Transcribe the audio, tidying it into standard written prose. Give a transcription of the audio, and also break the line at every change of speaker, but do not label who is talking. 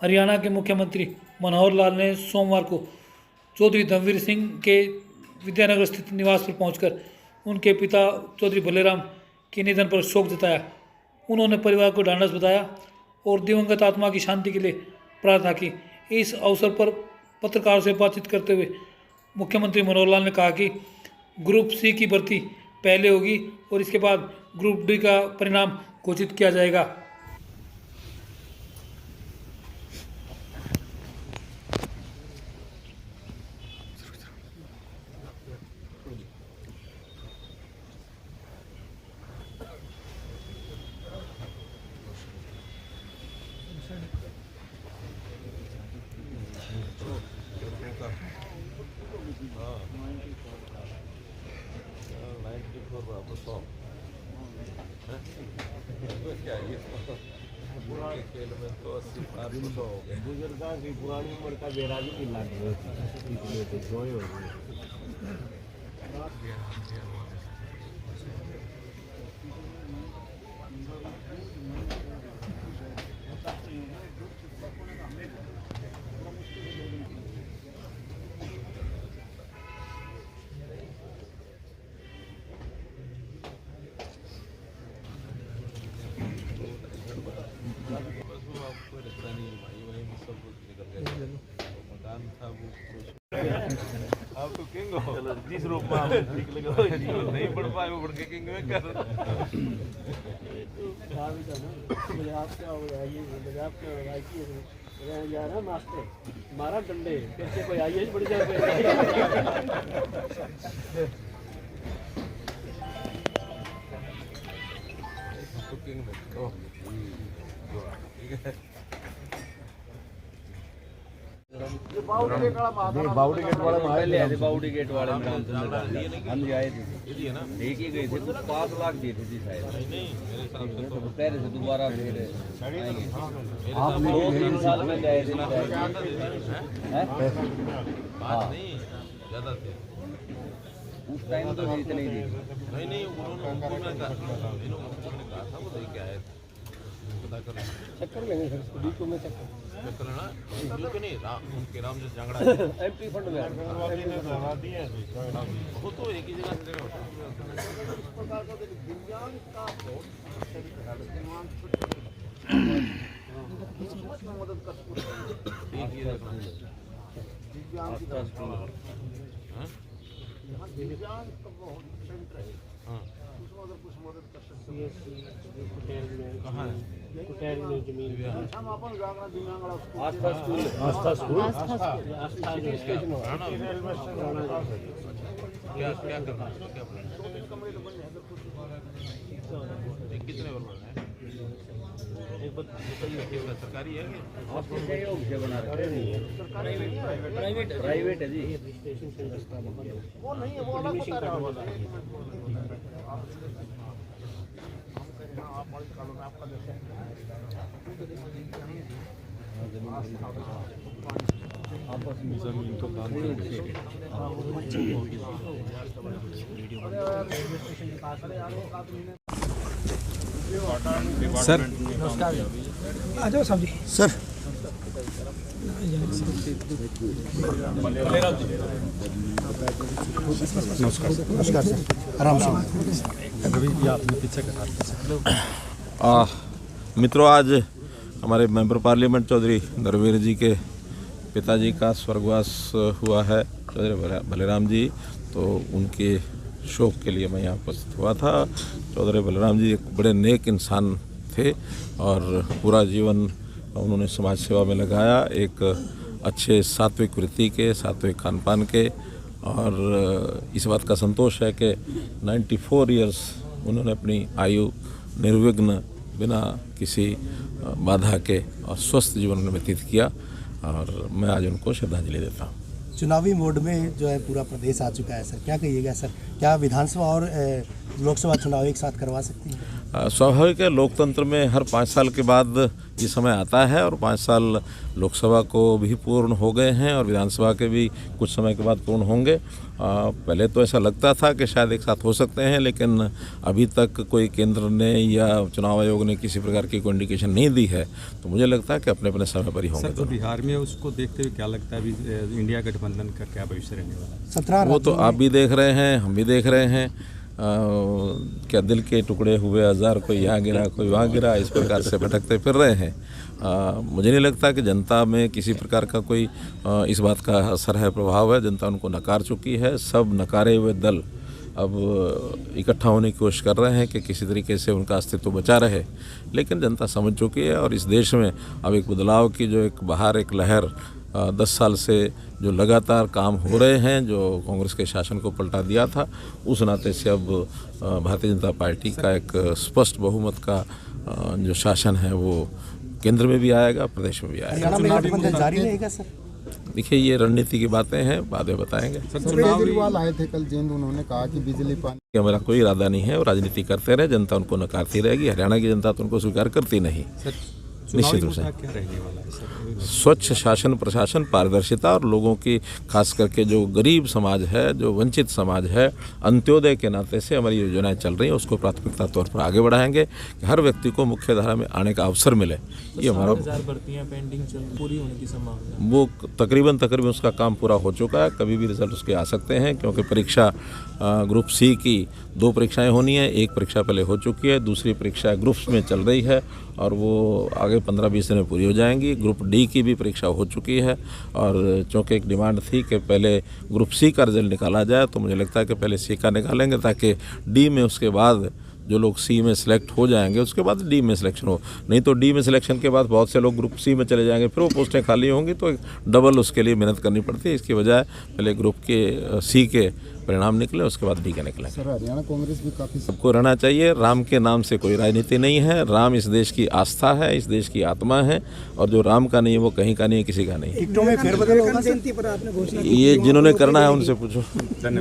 हरियाणा के मुख्यमंत्री मनोहर लाल ने सोमवार को चौधरी धर्मवीर सिंह के विद्यानगर स्थित निवास पर पहुंचकर उनके पिता चौधरी भलेराम के निधन पर शोक जताया। उन्होंने परिवार को ढांढस बधाया और दिवंगत आत्मा की शांति के लिए प्रार्थना की। इस अवसर पर पत्रकारों से बातचीत करते हुए मुख्यमंत्री मनोहर लाल ने कहा कि ग्रुप सी की भर्ती पहले होगी और इसके बाद ग्रुप डी का परिणाम घोषित किया जाएगा।
बुजुर्गों की पुरानी उम्र का बेरा भी मिला इसलिए तो सोए हो गए।
आप तो किंग हो, जिस रूप में आप निकले नहीं पढ़ पाए वो बढ़ के किंग में कर।
मारा डंडे कैसे कोई आईएएस बढ़ जाए।
तो किंग में ठीक है।
बाउडी गेट वाले पहले आए थे। बाउडी गेट वाले में हम आए थे, देख ही गए थे। कुछ 5 लाख दिए थे शायद।
नहीं मेरे हिसाब से तो
पहले से दोबारा फिर आएंगे। आप 2-3 साल में गए थे।
बात नहीं ज्यादा थे
उस टाइम तो इतने ही थे।
नहीं उन्होंने कहा था वो देख के आए थे। पता कर
चक्कर लेंगे सर इसको डी को में चक्कर
लेना क्योंकि नहीं उनके राम जो झगड़ा
एमपी फंड में
वो तो एक ही जगह से कहाँ है
आस्था स्कूल
क्या करना है क्या कितने वर्ग है सरकारी है
आपके सहयोग से बना रहे हैं। प्राइवेट है जी। वो नहीं है, वो अलग बता रहा आपस में जमीन तो दान
सर
आ जाओ साहब जी।
सर नमस्कार सर, आराम से।
मित्रों, आज हमारे मेंबर पार्लियामेंट चौधरी धर्मवीर जी के पिताजी का स्वर्गवास हुआ है, चौधरी भलेराम जी। तो उनके शोक के लिए मैं यहाँ उपस्थित हुआ था। चौधरी भलेराम जी एक बड़े नेक इंसान थे और पूरा जीवन उन्होंने समाज सेवा में लगाया, एक अच्छे सात्विक वृत्ति के, सात्विक खान पान के। और इस बात का संतोष है कि 94 ईयर्स उन्होंने अपनी आयु निर्विघ्न बिना किसी बाधा के और स्वस्थ जीवन में व्यतीत किया और मैं आज उनको श्रद्धांजलि देता हूँ।
चुनावी मोड में जो है पूरा प्रदेश आ चुका है सर, क्या कहिएगा सर? क्या विधानसभा और लोकसभा चुनाव एक साथ करवा सकती हैं?
स्वाभाविक है, लोकतंत्र में हर 5 साल के बाद ये समय आता है और 5 साल लोकसभा को भी पूर्ण हो गए हैं और विधानसभा के भी कुछ समय के बाद पूर्ण होंगे। पहले तो ऐसा लगता था कि शायद एक साथ हो सकते हैं, लेकिन अभी तक कोई केंद्र ने या चुनाव आयोग ने किसी प्रकार की कोई इंडिकेशन नहीं दी है, तो मुझे लगता है कि अपने अपने समय पर ही होंगे।
सर, तो बिहार में उसको देखते हुए क्या लगता है अभी इंडिया गठबंधन का क्या भविष्य रहने वाला है?
17
वो तो आप भी देख रहे हैं, हम भी देख रहे हैं। क्या दिल के टुकड़े हुए हज़ार, कोई यहाँ गिरा कोई वहाँ गिरा, इस प्रकार से भटकते फिर रहे हैं। मुझे नहीं लगता कि जनता में किसी प्रकार का कोई इस बात का असर है, प्रभाव है। जनता उनको नकार चुकी है। सब नकारे हुए दल अब इकट्ठा होने की कोशिश कर रहे हैं कि किसी तरीके से उनका अस्तित्व बचा रहे, लेकिन जनता समझ चुकी है और इस देश में अब एक बदलाव की जो एक बाहर एक लहर 10 साल से जो लगातार काम हो रहे हैं, जो कांग्रेस के शासन को पलटा दिया था, उस नाते से अब भारतीय जनता पार्टी का एक स्पष्ट बहुमत का जो शासन है वो केंद्र में भी आएगा, प्रदेश में भी आएगा।
हरियाणा में गठबंधन जारी रहेगा सर?
देखिए, ये रणनीति की बातें हैं, बाद में बताएंगे।
केजरीवाल आए थे कल जेंद, उन्होंने कहा कि बिजली पानी
हमारा कोई इरादा नहीं है, वो राजनीति करते रहे, जनता उनको नकारती रहेगी। हरियाणा की जनता तो उनको स्वीकार करती नहीं, निश्चित रूप से।
क्या रहने वाला है सर?
स्वच्छ शासन प्रशासन, पारदर्शिता और लोगों की खास करके जो गरीब समाज है, जो वंचित समाज है, अंत्योदय के नाते से हमारी योजनाएं चल रही हैं, उसको प्राथमिकता तौर पर आगे बढ़ाएंगे कि हर व्यक्ति को मुख्य धारा में आने का अवसर मिले। ये हमारा
भर्तियां पेंडिंग चल पूरी होने की संभावना,
वो तकरीबन उसका काम पूरा हो चुका है। कभी भी रिजल्ट उसके आ सकते हैं, क्योंकि परीक्षा ग्रुप सी की 2 परीक्षाएं होनी है। एक परीक्षा पहले हो चुकी है, दूसरी परीक्षा ग्रुप्स में चल रही है और वो आगे 15-20 दिन में पूरी हो जाएंगी। ग्रुप डी की भी परीक्षा हो चुकी है और चूँकि एक डिमांड थी कि पहले ग्रुप सी का रिजल्ट निकाला जाए, तो मुझे लगता है कि पहले सी का निकालेंगे ताकि डी में उसके बाद जो लोग सी में सिलेक्ट हो जाएंगे उसके बाद डी में सिलेक्शन हो। नहीं तो डी में सिलेक्शन के बाद बहुत से लोग ग्रुप सी में चले जाएंगे, फिर वो पोस्टें खाली होंगी, तो डबल उसके लिए मेहनत करनी पड़ती है। इसकी बजाय पहले ग्रुप के सी के परिणाम निकले, उसके बाद डी के निकलेंगे।
सर, हरियाणा कांग्रेस भी काफी
सबको रहना चाहिए। राम के नाम से कोई राजनीति नहीं है। राम इस देश की आस्था है, इस देश की आत्मा है, और जो राम का नहीं है वो कहीं का नहीं है, किसी का नहीं है।
टिकटों में फेरबदल होगा सर?
ये जिन्होंने करना है उनसे पूछो।
धन्यवाद।